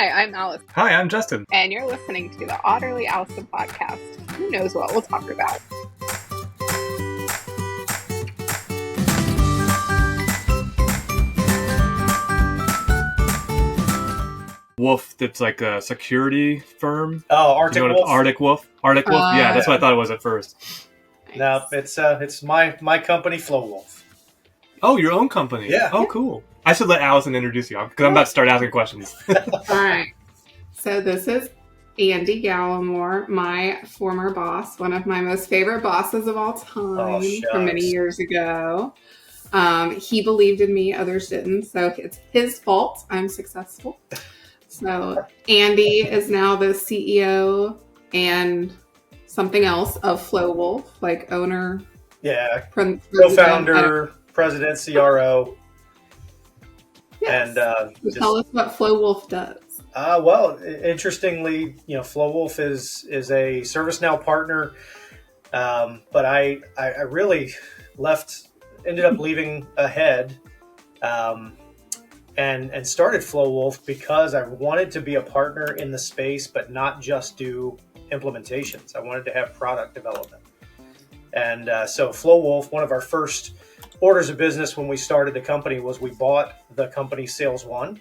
Hi, I'm Allison. Hi, I'm Justin. And you're listening to the Otterly Owlsome podcast. Who knows what we'll talk about? Wolf, that's like a security firm. Oh, Arctic Wolf. Arctic Wolf. Yeah, that's what I thought it was at first. No, it's my company, Flowolf. Oh, your own company. Yeah. Oh, cool. I should let Allison introduce you because I'm about to start asking questions. All right. So this is Andy Gallimore, my former boss, one of my most favorite bosses of all time from many years ago. He believed in me, others didn't, so it's his fault I'm successful. So Andy is now the CEO and something else of Flowolf, like owner. Yeah, co-founder, president, CRO. Yes. And tell us what Flowolf does. Well, interestingly, Flowolf is a ServiceNow partner, but I really ended up leaving ahead, and started Flowolf because I wanted to be a partner in the space, but not just do implementations. I wanted to have product development, and so Flowolf, one of our first orders of business when we started the company was we bought the company Sales One,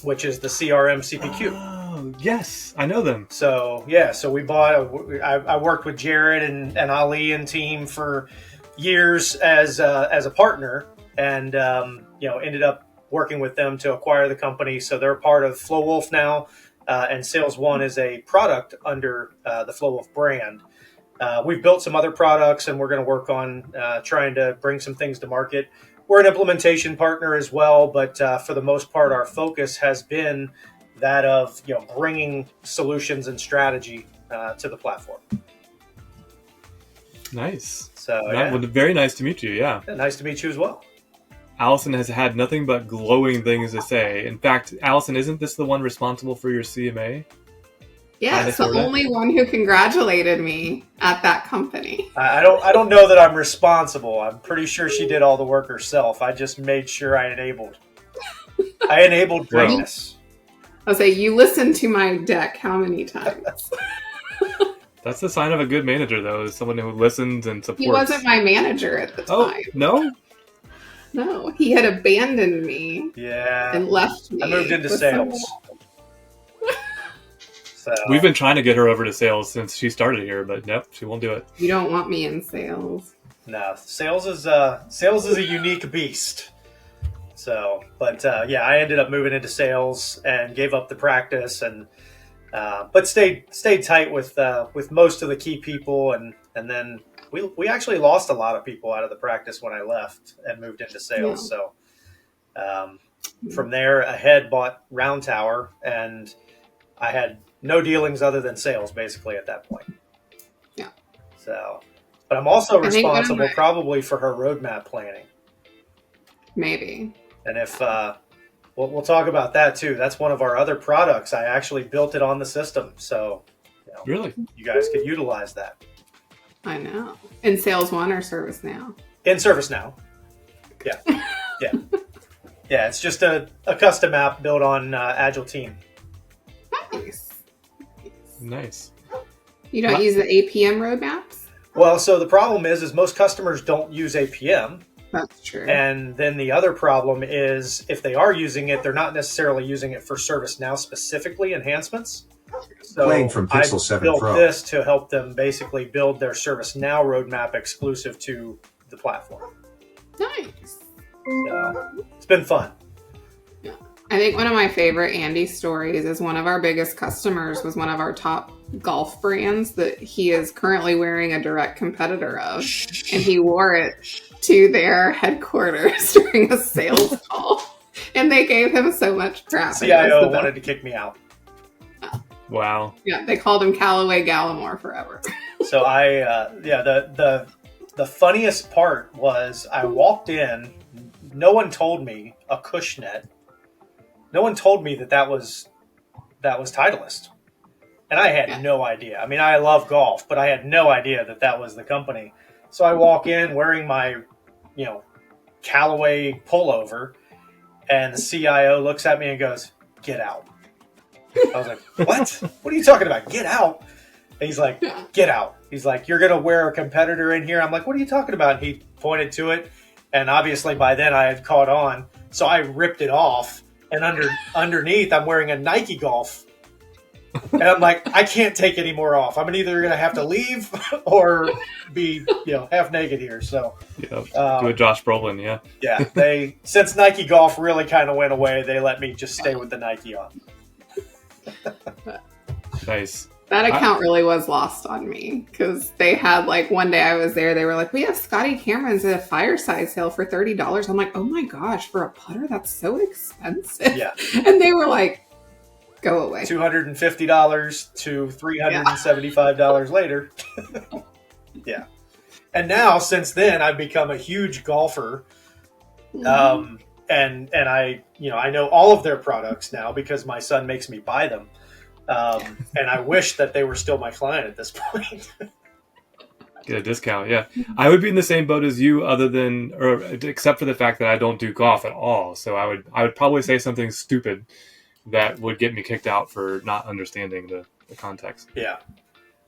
which is the CRM CPQ. Oh, yes, I know them. So we bought. I worked with Jared and Ali and team for years as a partner, and ended up working with them to acquire the company. So they're part of Flowolf now, and Sales One is a product under the Flowolf brand. We've built some other products, and we're going to work on trying to bring some things to market. We're an implementation partner as well, but for the most part, our focus has been that of bringing solutions and strategy to the platform. Nice. So very nice to meet you. Yeah. Nice to meet you as well. Allison has had nothing but glowing things to say. In fact, Allison, isn't this the one responsible for your CMA? Yes, the only one who congratulated me at that company. I don't know that I'm responsible. I'm pretty sure she did all the work herself. I just made sure I enabled greatness. I'll say, you listened to my deck how many times? That's the sign of a good manager, though, is someone who listens and supports. He wasn't my manager at the time. Oh, no? No, he had abandoned me. Yeah. And left me. I moved into sales. So. We've been trying to get her over to sales since she started here, but nope, she won't do it. You don't want me in sales. No, sales is a unique beast. So, but I ended up moving into sales and gave up the practice, and but stayed tight with most of the key people, and then we actually lost a lot of people out of the practice when I left and moved into sales. Yeah. So from there, Ahead bought Round Tower, and I had no dealings other than sales basically at that point. Yeah. So, but I'm also responsible probably for her roadmap planning. Maybe. And if we'll talk about that too. That's one of our other products. I actually built it on the system, so really, you guys could utilize that. I know. In Sales One or ServiceNow? In ServiceNow. Yeah. Yeah. It's just a custom app built on Agile Team. Nice. You don't use the APM roadmaps? Well, so the problem is most customers don't use APM. That's true. And then the other problem is if they are using it, they're not necessarily using it for ServiceNow specifically enhancements. So Playing from Pixel 7 built Pro. this to help them basically build their ServiceNow roadmap exclusive to the platform. Nice. So it's been fun. Yeah. I think one of my favorite Andy stories is one of our biggest customers was one of our top golf brands that he is currently wearing a direct competitor of, and he wore it to their headquarters during a sales call, and they gave him so much crap. CIO wanted to kick me out. Wow. Yeah, they called him Callaway Gallimore forever. So the funniest part was I walked in, no one told me a Cushnet. No one told me that was Titleist. And I had no idea. I mean, I love golf, but I had no idea that was the company. So I walk in wearing my, Callaway pullover, and the CIO looks at me and goes, "Get out." I was like, what? What are you talking about? Get out. And he's like, get out. He's like, you're going to wear a competitor in here. I'm like, what are you talking about? And he pointed to it. And obviously by then I had caught on. So I ripped it off. And underneath, I'm wearing a Nike Golf. And I'm like, I can't take any more off. I'm either going to have to leave or be, half naked here. So, do a Josh Brolin, yeah. Yeah, since Nike Golf really kind of went away, they let me just stay with the Nike on. Nice. That account really was lost on me because they had one day I was there, they were like, we have Scotty Cameron's at a fireside sale for $30. I'm like, oh my gosh, for a putter, that's so expensive. Yeah. And they were like, go away. $250 to $375 later. Yeah. And now, since then, I've become a huge golfer. Mm-hmm. And I know all of their products now because my son makes me buy them. And I wish that they were still my client at this point. Get a discount, yeah. I would be in the same boat as you, except for the fact that I don't do golf at all. So I would probably say something stupid that would get me kicked out for not understanding the context. Yeah.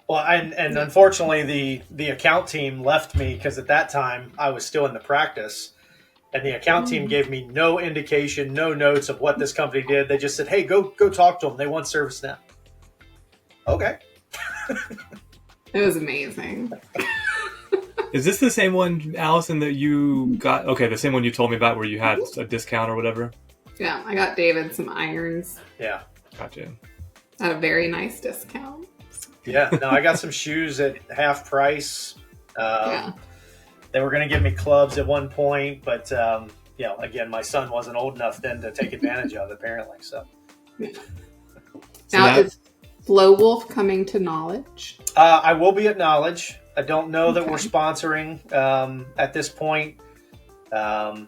Well, and unfortunately, the account team left me because at that time I was still in the practice. And the account team gave me no indication, no notes of what this company did. They just said, hey, go talk to them. They want ServiceNow. Okay. It was amazing. Is this the same one, Allison, that you got? Okay, the same one you told me about where you had a discount or whatever? Yeah, I got David some irons. Yeah. Gotcha. At a very nice discount. Yeah, no, I got some shoes at half price. Yeah. They were going to give me clubs at one point, but, again, my son wasn't old enough then to take advantage of it, apparently. So, now, is Flowolf coming to Knowledge? I will be at Knowledge. I don't know that we're sponsoring at this point. I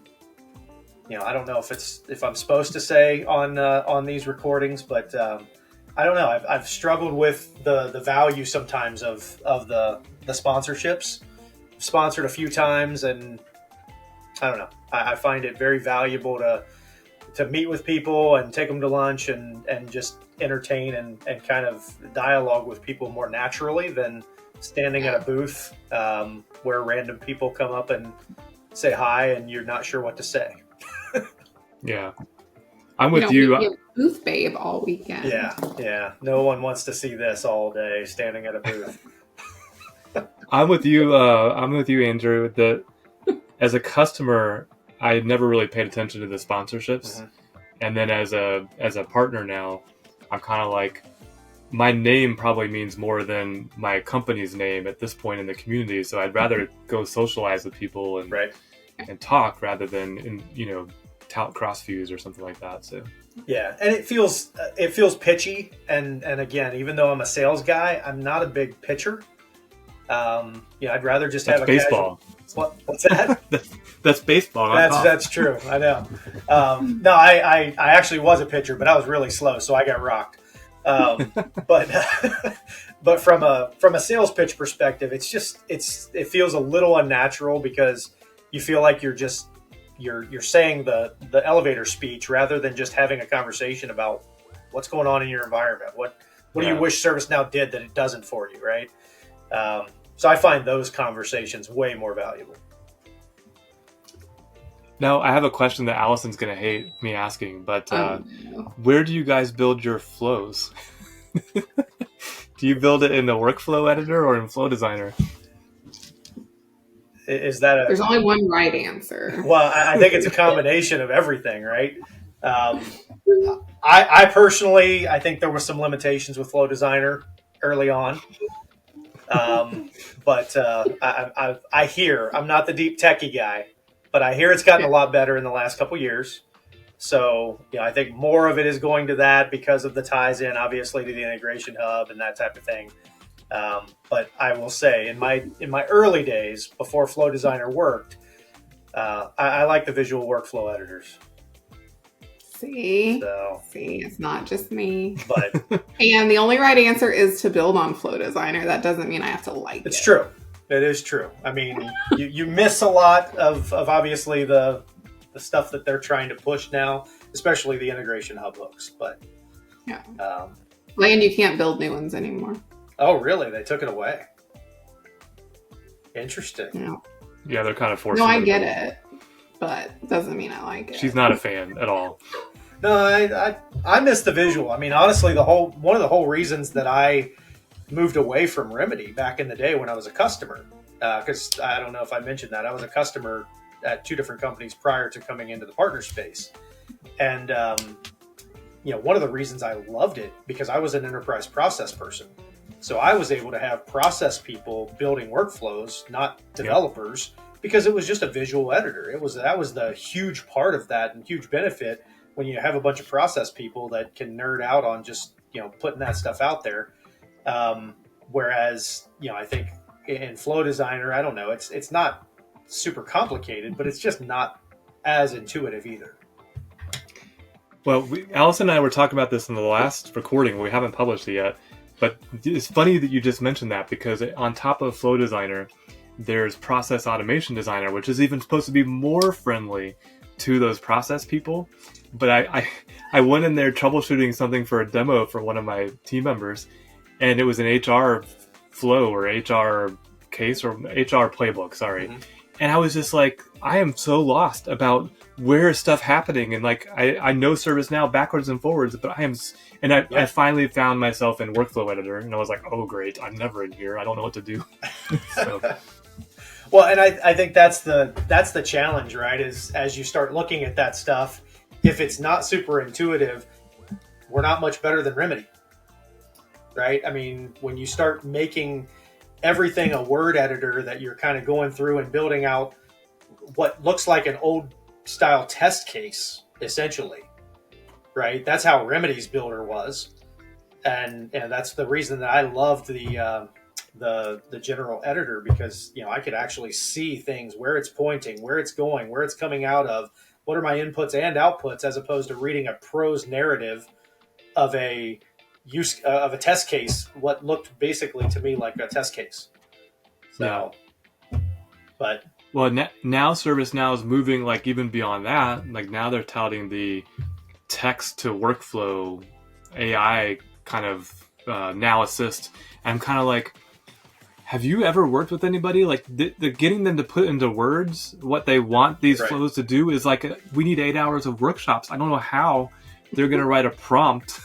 don't know if I'm supposed to say on these recordings, but I don't know. I've struggled with the value sometimes of the sponsorships. Sponsored a few times, and I don't know. I find it very valuable to meet with people and take them to lunch and just entertain and kind of dialogue with people more naturally than standing at a booth where random people come up and say hi and you're not sure what to say. Yeah. I'm with you. We booth babe all weekend. Yeah. No one wants to see this all day standing at a booth. I'm with you, Andrew, that as a customer, I never really paid attention to the sponsorships. Mm-hmm. And then as a partner now, I'm kind of like, my name probably means more than my company's name at this point in the community. So I'd rather go socialize with people and talk rather than, tout crossviews or something like that. So yeah, and it feels pitchy. And again, even though I'm a sales guy, I'm not a big pitcher. I'd rather just have a baseball. What's that? That's baseball. That's true. I know. No, I actually was a pitcher, but I was really slow, so I got rocked. But from a sales pitch perspective, it feels a little unnatural because you feel like you're saying the elevator speech rather than just having a conversation about what's going on in your environment. What do you wish ServiceNow did that it doesn't for you, right? So I find those conversations way more valuable. Now, I have a question that Allison's going to hate me asking, but where do you guys build your flows? Do you build it in the workflow editor or in Flow Designer? Is that There's only one right answer. Well, I think it's a combination of everything, right? I personally, I think there were some limitations with Flow Designer early on. But I hear, I'm not the deep techie guy, but I hear it's gotten a lot better in the last couple years. So, I think more of it is going to that because of the ties in, obviously, to the integration hub and that type of thing. But I will say, in my early days, before Flow Designer worked, I like the visual workflow editors. See, it's not just me. But and the only right answer is to build on Flow Designer. That doesn't mean I have to like it. It's true. It is true. I mean, you miss a lot of obviously the stuff that they're trying to push now, especially the integration hub hooks. But Yeah. And you can't build new ones anymore. Oh, really? They took it away. Interesting. Yeah. Yeah, they're kind of forcing. No, I get it, but doesn't mean I like it. She's not a fan at all. No, I miss the visual. I mean, honestly, one of the whole reasons that I moved away from Remedy back in the day when I was a customer, because I don't know if I mentioned that I was a customer at 2 different companies prior to coming into the partner space, and one of the reasons I loved it because I was an enterprise process person, so I was able to have process people building workflows, not developers, because it was just a visual editor. That was the huge part of that and huge benefit when you have a bunch of process people that can nerd out on just putting that stuff out there. Whereas I think in Flow Designer, I don't know, it's not super complicated, but it's just not as intuitive either. Well, Allison and I were talking about this in the last recording. We haven't published it yet, but it's funny that you just mentioned that because on top of Flow Designer, there's Process Automation Designer, which is even supposed to be more friendly to those process people. But I went in there troubleshooting something for a demo for one of my team members, and it was an HR flow or HR case or HR playbook, sorry. Mm-hmm. And I was just like, I am so lost about where is stuff happening. And like, I know ServiceNow backwards and forwards, but I finally found myself in Workflow Editor, and I was like, oh, great. I'm never in here. I don't know what to do. So. Well, and I think that's the challenge, right? Is as you start looking at that stuff, if it's not super intuitive, we're not much better than Remedy, right? I mean, when you start making everything a word editor that you're kind of going through and building out what looks like an old style test case, essentially, right? That's how Remedy's builder was. And that's the reason that I loved the general editor, because I could actually see things, where it's pointing, where it's going, where it's coming out of, what are my inputs and outputs, as opposed to reading a prose narrative of a test case, what looked basically to me like a test case. So, but well, now ServiceNow is moving like even beyond that. Like now they're touting the text to workflow AI kind of Now Assist. I'm kind of like, have you ever worked with anybody like the getting them to put into words what they want these flows to do is like we need 8 hours of workshops. I don't know how they're going to write a prompt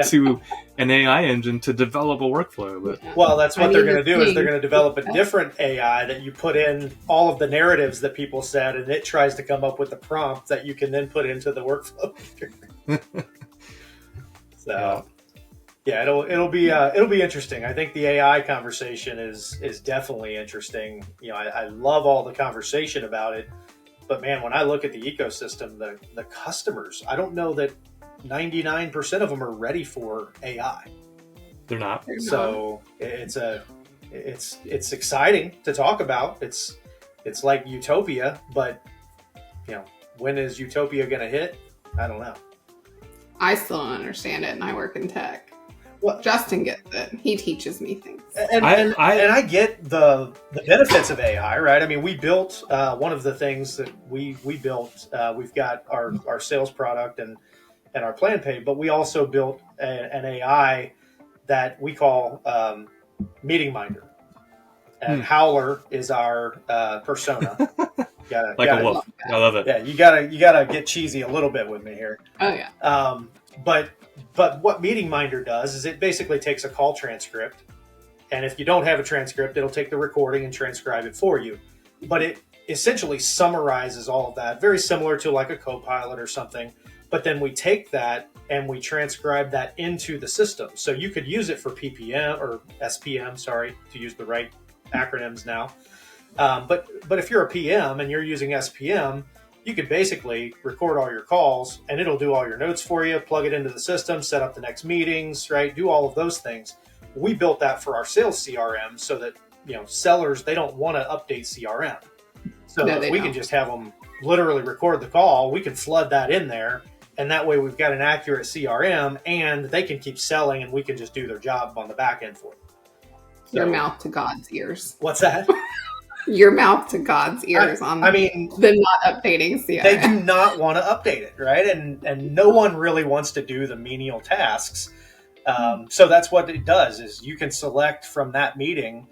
to an AI engine to develop a workflow. But well, that's what they're going to do is they're going to develop a different AI that you put in all of the narratives that people said, and it tries to come up with the prompt that you can then put into the workflow. So. Yeah, it'll be interesting. I think the AI conversation is definitely interesting. I love all the conversation about it, but man, when I look at the ecosystem, the customers, I don't know that 99% of them are ready for AI. They're not. So it's exciting to talk about. It's like utopia, but when is utopia going to hit? I don't know. I still don't understand it, and I work in tech. Well, Justin gets it. He teaches me things. And I get the benefits of AI, right? I mean, we built one of the things that we built. We've got our sales product and our plan pay, but we also built an AI that we call MeetingMinder. And Howler is our persona. A wolf. I love it. Yeah, you gotta get cheesy a little bit with me here. Oh yeah. But what MeetingMinder does is it basically takes a call transcript, and if you don't have a transcript, it'll take the recording and transcribe it for you. But it essentially summarizes all of that, very similar to like a Copilot or something. But then we take that and we transcribe that into the system. So you could use it for PPM or SPM, sorry, to use the right acronyms now. But if you're a PM and you're using SPM, you could basically record all your calls and it'll do all your notes for you, plug it into the system, set up the next meetings, right? Do all of those things. We built that for our sales CRM so that, sellers, they don't want to update CRM. So we can just have them literally record the call. We can flood that in there. And that way we've got an accurate CRM and they can keep selling and we can just do their job on the back end for them. Your mouth to God's ears. What's that? your mouth to God's ears on the not updating CRM. They do not want to update it, right? And no one really wants to do the menial tasks. So that's what it does is you can select from that meeting.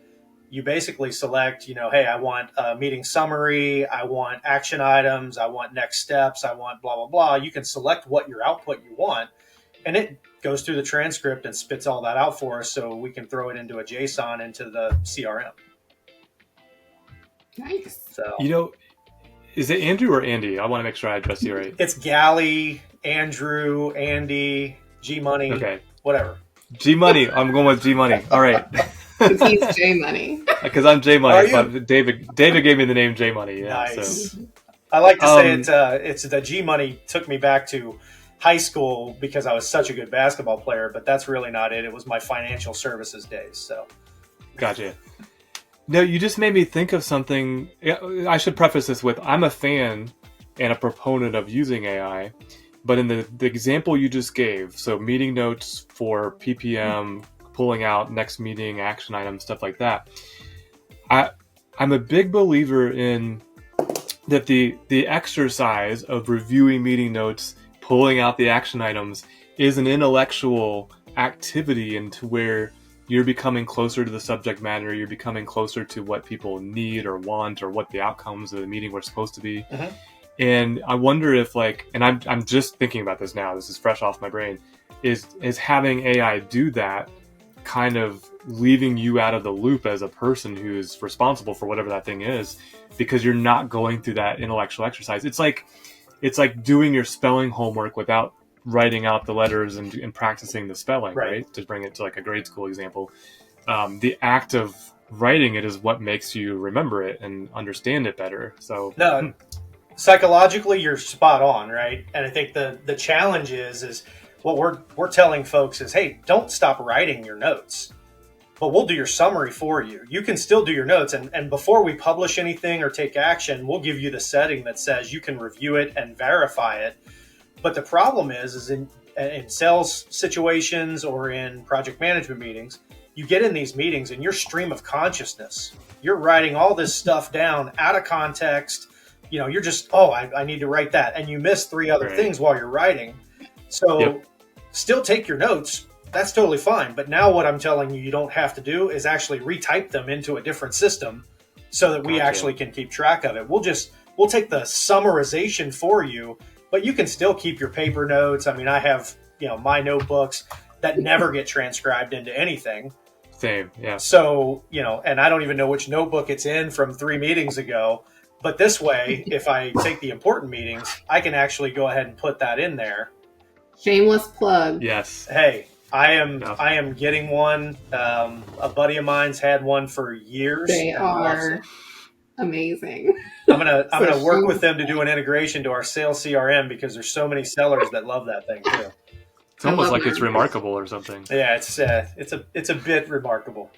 You basically select, hey, I want a meeting summary. I want action items. I want next steps. I want blah, blah, blah. You can select what your output you want. And it goes through the transcript and spits all that out for us so we can throw it into a JSON into the CRM. Nice. So, is it Andrew or Andy? I want to make sure I address you right. It's Gally, Andrew, Andy, G Money, okay, whatever. G Money. I'm going with G Money. All right. Because he's J Money. Because I'm J Money. But David gave me the name J Money. Yeah, nice. So. I like to say it's the G Money took me back to high school because I was such a good basketball player, but that's really not it. It was my financial services days. So, gotcha. No, you just made me think of something. I should preface this with I'm a fan and a proponent of using AI, but in the example you just gave, so meeting notes for PPM, pulling out next meeting action items, stuff like that. I'm a big believer in that the exercise of reviewing meeting notes, pulling out the action items is an intellectual activity into where you're becoming closer to the subject matter. You're becoming closer to what people need or want or what the outcomes of the meeting were supposed to be. Mm-hmm. And I wonder if and I'm just thinking about this now. This is fresh off my brain. Is having AI do that kind of leaving you out of the loop as a person who's responsible for whatever that thing is, because you're not going through that intellectual exercise. It's like doing your spelling homework without writing out the letters and practicing the spelling, right? To bring it to a grade school example. The act of writing it is what makes you remember it and understand it better. So no, psychologically you're spot on, right? And I think the challenge is what we're telling folks is, hey, don't stop writing your notes, but we'll do your summary for you. You can still do your notes, and before we publish anything or take action, we'll give you the setting that says you can review it and verify it. But the problem is in sales situations or in project management meetings, you get in these meetings and your stream of consciousness, you're writing all this stuff down out of context. You're just, I need to write that. And you miss 3 other things while you're writing. So Still take your notes. That's totally fine. But now what I'm telling you don't have to do is actually retype them into a different system so that we actually can keep track of it. We'll take the summarization for you, but you can still keep your paper notes. I mean, I have, my notebooks that never get transcribed into anything. Same, yeah. So, and I don't even know which notebook it's in from 3 meetings ago. But this way, if I take the important meetings, I can actually go ahead and put that in there. Shameless plug. Yes. Hey, I am getting one. A buddy of mine's had one for years. They are amazing. I'm gonna work with them to do an integration to our Sales CRM because there's so many sellers that love that thing too. It's almost like it's remarkable or something. Yeah, it's a bit remarkable.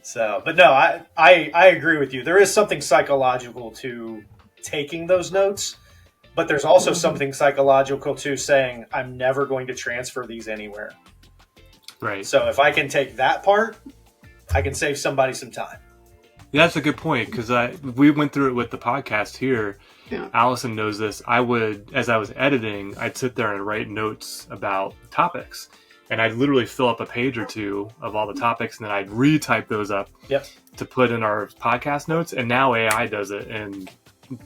So, but no, I agree with you. There is something psychological to taking those notes, but there's also something psychological to saying I'm never going to transfer these anywhere. Right. So if I can take that part, I can save somebody some time. Yeah, that's a good point because we went through it with the podcast here. Yeah. Allison knows this. As I was editing, I'd sit there and write notes about topics. And I'd literally fill up a page or 2 of all the topics, and then I'd retype those up to put in our podcast notes. And now AI does it in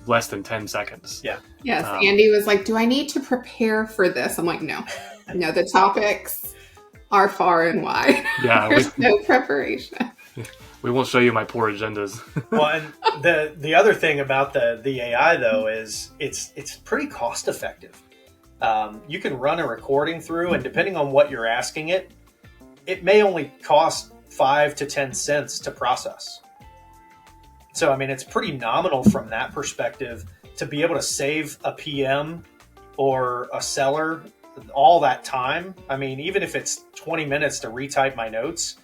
less than 10 seconds. Yeah. Yes. Andy was like, do I need to prepare for this? I'm like, no, the topics are far and wide. Yeah. There's no preparation. We won't show you my poor agendas. Well, and the other thing about the AI though is it's pretty cost effective. You can run a recording through, and depending on what you're asking it may only cost 5 to 10 cents to process. So, I mean, it's pretty nominal from that perspective to be able to save a PM or a seller all that time. I mean, even if it's 20 minutes to retype my notes,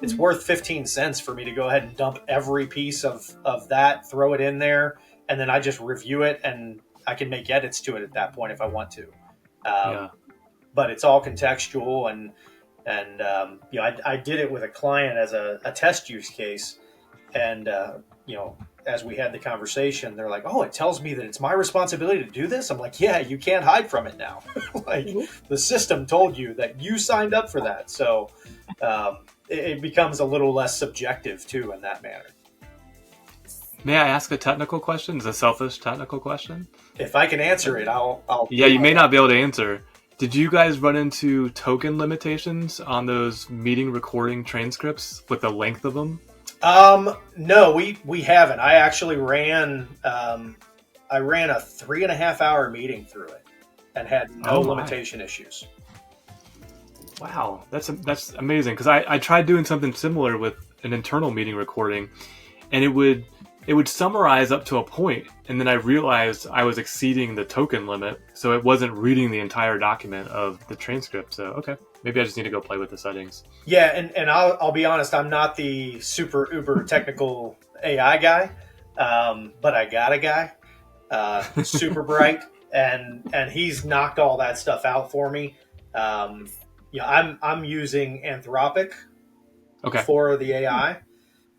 it's worth 15 cents for me to go ahead and dump every piece of that, throw it in there, and then I just review it and I can make edits to it at that point if I want to. But it's all contextual and I did it with a client as a test use case. And, as we had the conversation, they're like, oh, it tells me that it's my responsibility to do this. I'm like, yeah, you can't hide from it now. The system told you that you signed up for that. So it becomes a little less subjective too in that manner. May I ask a technical question? It's a selfish technical question. If I can answer it, I'll. Yeah, you may not be able to answer. Did you guys run into token limitations on those meeting recording transcripts with the length of them? No, we haven't. I actually ran a 3.5 hour meeting through it and had no limitation issues. Wow, that's amazing. Because I tried doing something similar with an internal meeting recording, and it would summarize up to a point, and then I realized I was exceeding the token limit, so it wasn't reading the entire document of the transcript. So okay, maybe I just need to go play with the settings. Yeah, and I'll be honest, I'm not the super uber technical AI guy, but I got a guy, super bright, and he's knocked all that stuff out for me. I'm using Anthropic for the AI.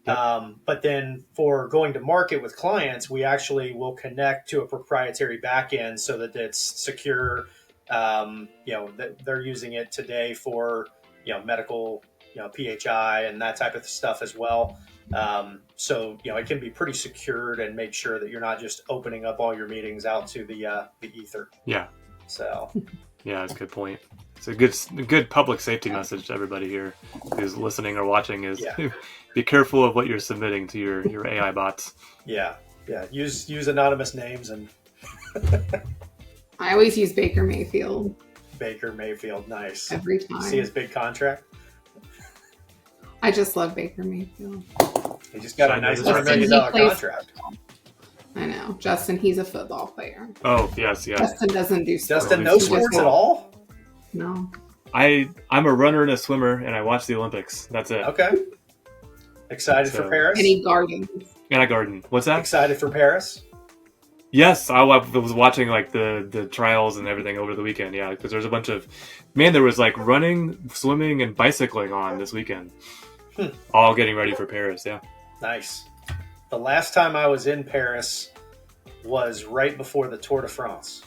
But then for going to market with clients, we actually will connect to a proprietary backend so that it's secure. That they're using it today for, medical, PHI and that type of stuff as well. So it can be pretty secured and make sure that you're not just opening up all your meetings out to the ether. Yeah. So. Yeah, that's a good point. It's a good public safety message to everybody here who's listening or watching is be careful of what you're submitting to your AI bots. Yeah. Use anonymous names and. I always use Baker Mayfield. Baker Mayfield, nice. Every time. See his big contract? I just love Baker Mayfield. He just got a nice $1 million contract. I know. Justin, he's a football player. Oh, yes. Justin doesn't do sports. Justin, no sports at all? No. I'm a runner and a swimmer, and I watch the Olympics. That's it. Okay. Excited for Paris? And he gardens. And I garden. What's that? Excited for Paris? Yes, I was watching like the trials and everything over the weekend. Yeah, because there's a bunch of there was like running, swimming, and bicycling on this weekend. All getting ready for Paris. Yeah. Nice. The last time I was in Paris was right before the Tour de France.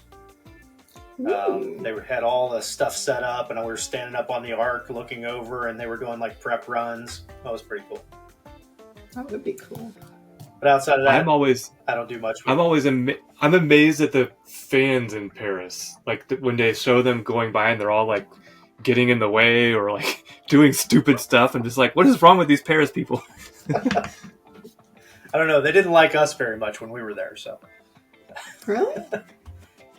They had all the stuff set up, and we were standing up on the arc looking over, and they were doing like prep runs. That was pretty cool. That would be cool. But outside of that, I don't do much. I'm amazed at the fans in Paris. Like when they show them going by and they're all like getting in the way or like doing stupid stuff. I'm just like, what is wrong with these Paris people? I don't know. They didn't like us very much when we were there. So really,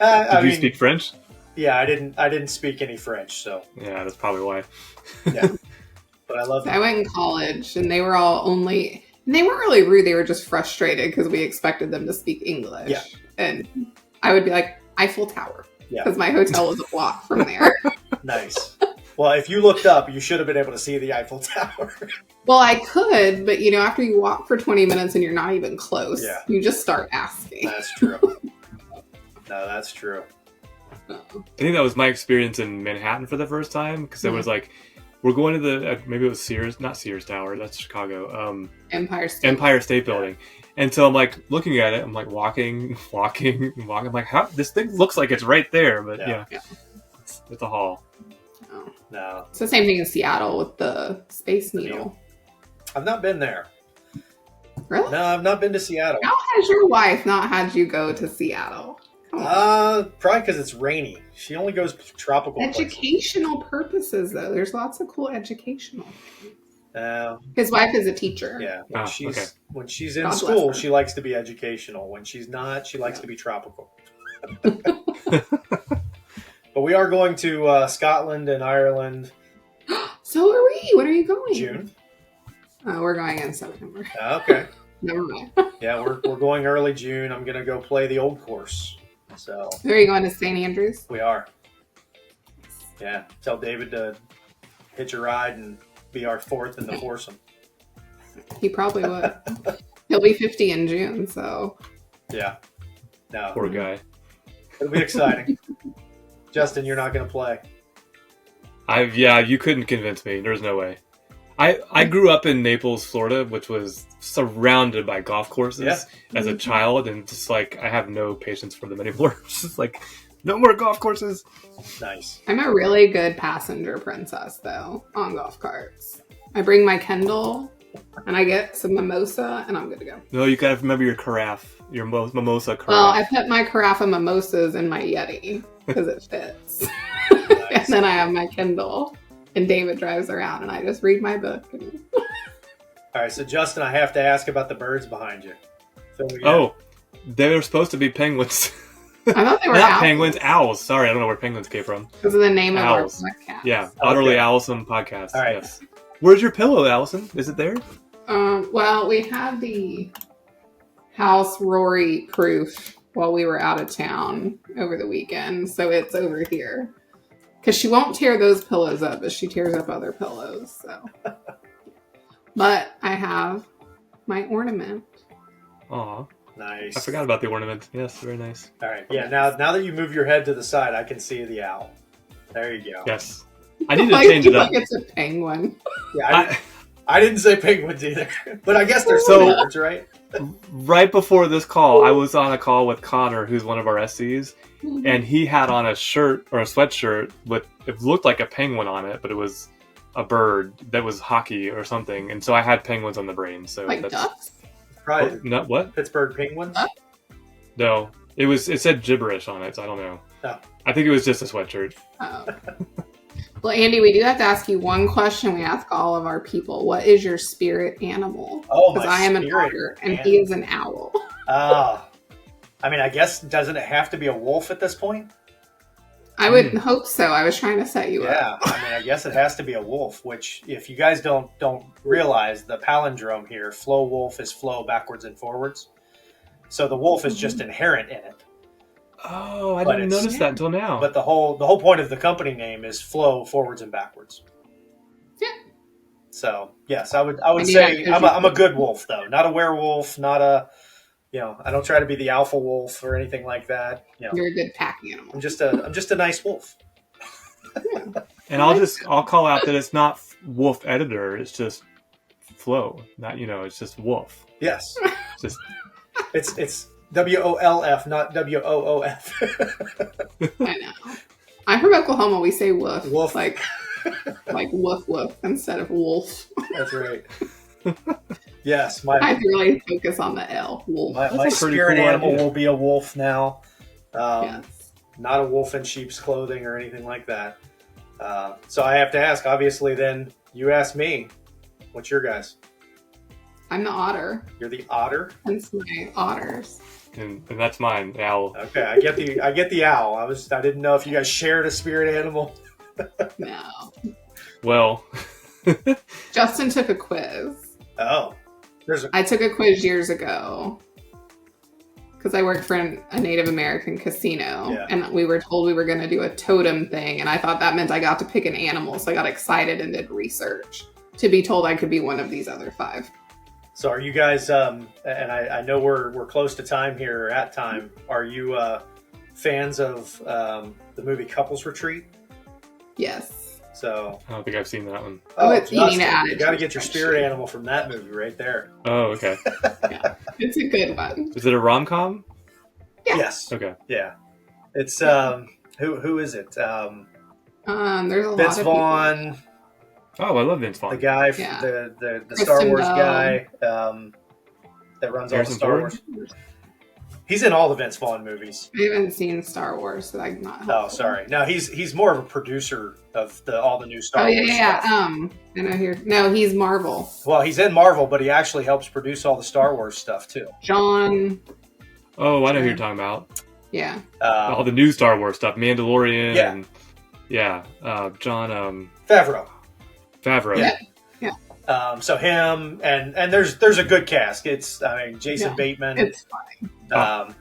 did you speak French? Yeah, I didn't speak any French. So yeah, that's probably why. Yeah, but I love. I went in college, and they were all only. And they weren't really rude. They were just frustrated because we expected them to speak English. Yeah. And I would be like, Eiffel Tower. Because my hotel was a block from there. Nice. Well, if you looked up, you should have been able to see the Eiffel Tower. Well, I could, but after you walk for 20 minutes and you're not even close, you just start asking. That's true. No, that's true. I think that was my experience in Manhattan for the first time because there was like, we're going to the, maybe it was Sears, not Sears Tower, that's Chicago. Empire State Building. And so I'm like looking at it, I'm like walking. I'm like, how this thing looks like it's right there, but it's a hall. Oh. No. It's the same thing in Seattle with the Space Needle. I've not been there. Really? No, I've not been to Seattle. How has your wife not had you go to Seattle? Probably because it's rainy. She only goes tropical educational purposes, though. There's lots of cool educational things. His wife is a teacher. Yeah, when she's in school, she likes to be educational. When she's not, she likes to be tropical. But we are going to Scotland and Ireland. So are we. When are you going? June. We're going in September. Okay. Never mind. Yeah, we're going early June. I'm going to go play the old course. So. Are you going to St. Andrews? We are. Yeah. Tell David to hitch a ride and be our fourth in the foursome. He probably would. He'll be 50 in June, so. Yeah. No. Poor guy. It'll be exciting. Justin, you're not going to play. You couldn't convince me. There's no way. I grew up in Naples, Florida, which was surrounded by golf courses as a child, and just like I have no patience for them anymore. It's just like no more golf courses. Nice. I'm a really good passenger princess, though, on golf carts. I bring my Kindle, and I get some mimosa, and I'm good to go. No, you gotta remember your carafe, your mimosa carafe. Well, I put my carafe of mimosas in my Yeti because it fits. And then I have my Kindle, and David drives around, and I just read my book. All right, so Justin, I have to ask about the birds behind you. They were supposed to be penguins. I thought they were not owls. Penguins, owls. Sorry, I don't know where penguins came from. Because of the name Owls. of our podcast. Yeah, Otterly Owlsome podcast. All right. Yes. Where's your pillow, Allison? Is it there? Well, we had the house Rory proof while we were out of town over the weekend, so it's over here. Because she won't tear those pillows up, but she tears up other pillows. So, but I have my ornament. Aw. Nice. I forgot about the ornament. Yes, very nice. All right. Yeah. Now that you move your head to the side, I can see the owl. There you go. Yes. I need to change it up. Like it's a penguin. Yeah. I didn't say penguins either, but I guess they're So- birds, right? Right before this call, I was on a call with Connor, who's one of our SCs, and he had on a shirt or a sweatshirt with it looked like a penguin on it, but it was a bird that was hockey or something. And so I had penguins on the brain. So Like that's ducks? Probably not what? Pittsburgh Penguins. No, it said gibberish on it. So I don't know. Oh. I think it was just a sweatshirt. Oh. Well, Andy, we do have to ask you one question we ask all of our people. What is your spirit animal? Oh, Because my I am an spirit otter, and animal. he is an owl. I mean, I guess, doesn't it have to be a wolf at this point? I would hope so. I was trying to set you up. Yeah, I mean, I guess it has to be a wolf, which, if you guys don't realize, the palindrome here, Flowolf is flow backwards and forwards. So the wolf is just inherent in it. Oh, I But didn't it's- notice that until now. But the whole point of the company name is flow forwards and backwards. Yeah. So, yes, I would And say yeah, I'm a good wolf, though. Not a werewolf, not a, I don't try to be the alpha wolf or anything like that. You're a good pack animal. I'm just a nice wolf. And I'll call out that it's not wolf editor. It's just flow. Not it's just wolf. Yes. Just It's WOLF, not WOOF. I know. I'm from Oklahoma. We say woof. Wolf. Like woof woof instead of wolf. That's right. Yes, I have to really focus on the L. Wolf. my That's a pretty spirit cool animal idea. will be a wolf now. Yes. Not a wolf in sheep's clothing or anything like that. So I have to ask, obviously, then you ask me, what's your guys? I'm the otter. You're the otter? Hence my otters. and that's mine, the owl. Okay, I get the owl. I didn't know if you guys shared a spirit animal. No. Well, Justin took a quiz. Oh. I took a quiz years ago because I worked for a Native American casino, Yeah. and we were told we were going to do a totem thing, and I thought that meant I got to pick an animal, so I got excited and did research to be told I could be one of these other 5. So are you guys, and I know we're close to time here, or at time, are you fans of the movie Couples Retreat? Yes. So I don't think I've seen that one. It's you need to add you it got to to get your the spirit spreadsheet. animal from that movie right there. Oh, okay. It's a good one. Is it a rom-com? Yeah. Yes. Okay. Yeah. It's who is it? There's a lot Vince of Vaughn, Oh, I love Vince Vaughn. the guy, Yeah. the Kristen Star Wars Bell. guy that runs all the Harrison Star Ford? Wars. He's in all the Vince Vaughn movies. I haven't seen Star Wars, so I'm not. Oh, helpful. sorry. No, he's more of a producer of all the new Star Oh Wars yeah. stuff. I know here. No, he's Marvel. Well, he's in Marvel, but he actually helps produce all the Star Wars stuff too. John. Oh, I know who you're talking about. Yeah. All the new Star Wars stuff, Mandalorian. Yeah. And, John Favreau. Favreau. Yeah. So him and there's a good cast. It's Jason Yeah. Bateman. It's fine.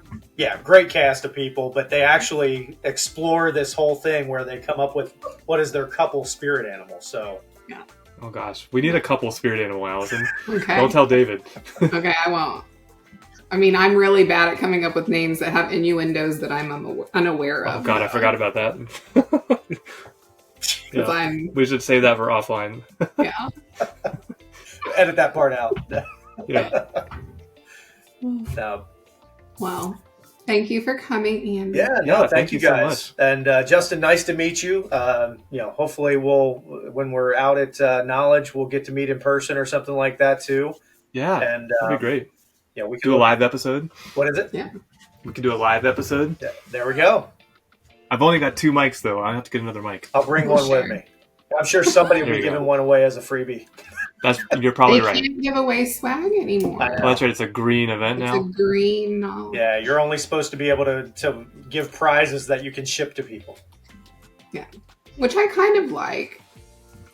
Great cast of people, but they actually explore this whole thing where they come up with what is their couple spirit animal. So Oh gosh, we need a couple spirit animal, Allison. Okay. Don't tell David. Okay, I won't. I mean, I'm really bad at coming up with names that have innuendos that I'm unaware Oh of. god, I forgot about that. Yeah. We should save that for offline. Yeah. Edit that part out. Yeah. No. Well, thank you for coming, Andy. Yeah, no, thank you guys. So much. And Justin, nice to meet you. Hopefully when we're out at Knowledge, we'll get to meet in person or something like that too. Yeah, and that'd be great. Yeah, we can do a live episode. What is it? Yeah, we can do a live episode. Yeah, there we go. I've only got 2 mics though. I have to get another mic. I'll bring one with me. I'm sure somebody will be giving one away as a freebie. You're probably right. They can't give away swag anymore. Well, that's right. It's a green event now. It's a green knowledge. Yeah, you're only supposed to be able to give prizes that you can ship to people. Yeah, which I kind of like.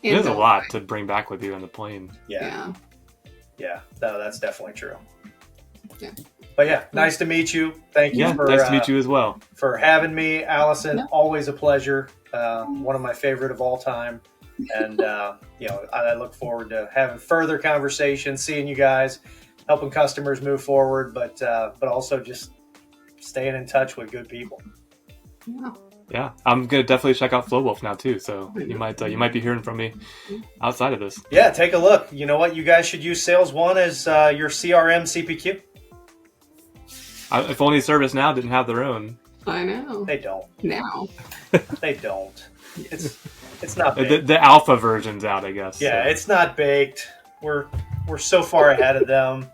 There's a lot to bring back with you on the plane. Yeah. No, that's definitely true. Yeah. But yeah, nice to meet you. Thank you for nice to meet you as well. For having me, Allison. Always a pleasure. One of my favorite of all time. And I look forward to having further conversations, seeing you guys, helping customers move forward, but also just staying in touch with good people. Yeah, I'm gonna definitely check out Flowolf now too. So you might be hearing from me outside of this. Yeah, take a look. You know what? You guys should use Sales One as your CRM CPQ. If only ServiceNow didn't have their own. I know. They don't. Now. They don't. It's not baked. The alpha version's out, I guess. Yeah, so. It's not baked. We're so far ahead of them.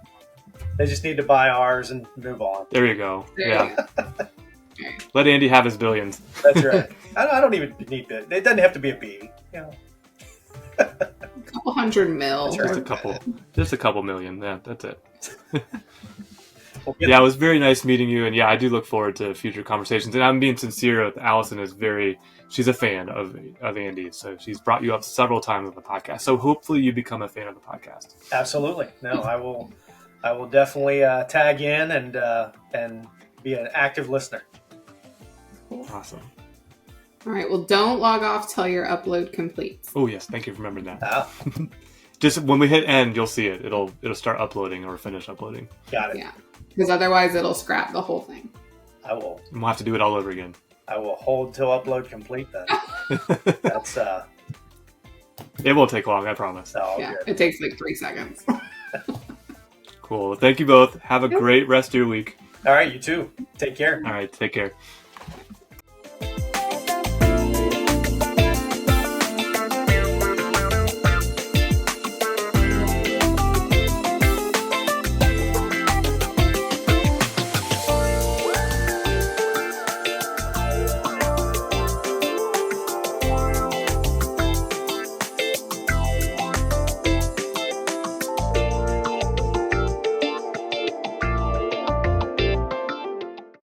They just need to buy ours and move on. There you go. Yeah. Let Andy have his billions. That's right. I don't even need it. It doesn't have to be a B. A couple $100 million. Just a couple million. Yeah, that's it. Yeah, it was very nice meeting you, and I do look forward to future conversations. And I'm being sincere. Allison she's a fan of Andy, so she's brought you up several times on the podcast. So hopefully you become a fan of the podcast. Absolutely. No, I will definitely tag in and be an active listener. Awesome. All right. Well, don't log off till your upload completes. Oh yes, thank you for remembering that. Just when we hit end, you'll see it. It'll start uploading or finish uploading. Got it. Yeah, because otherwise it'll scrap the whole thing. I will. And we'll have to do it all over again. I will hold till upload complete then. That's It won't take long, I promise. Oh, yeah, good. it takes like 3 seconds. Cool. Thank you both. Have a great rest of your week. All right, you too. Take care. All right, take care.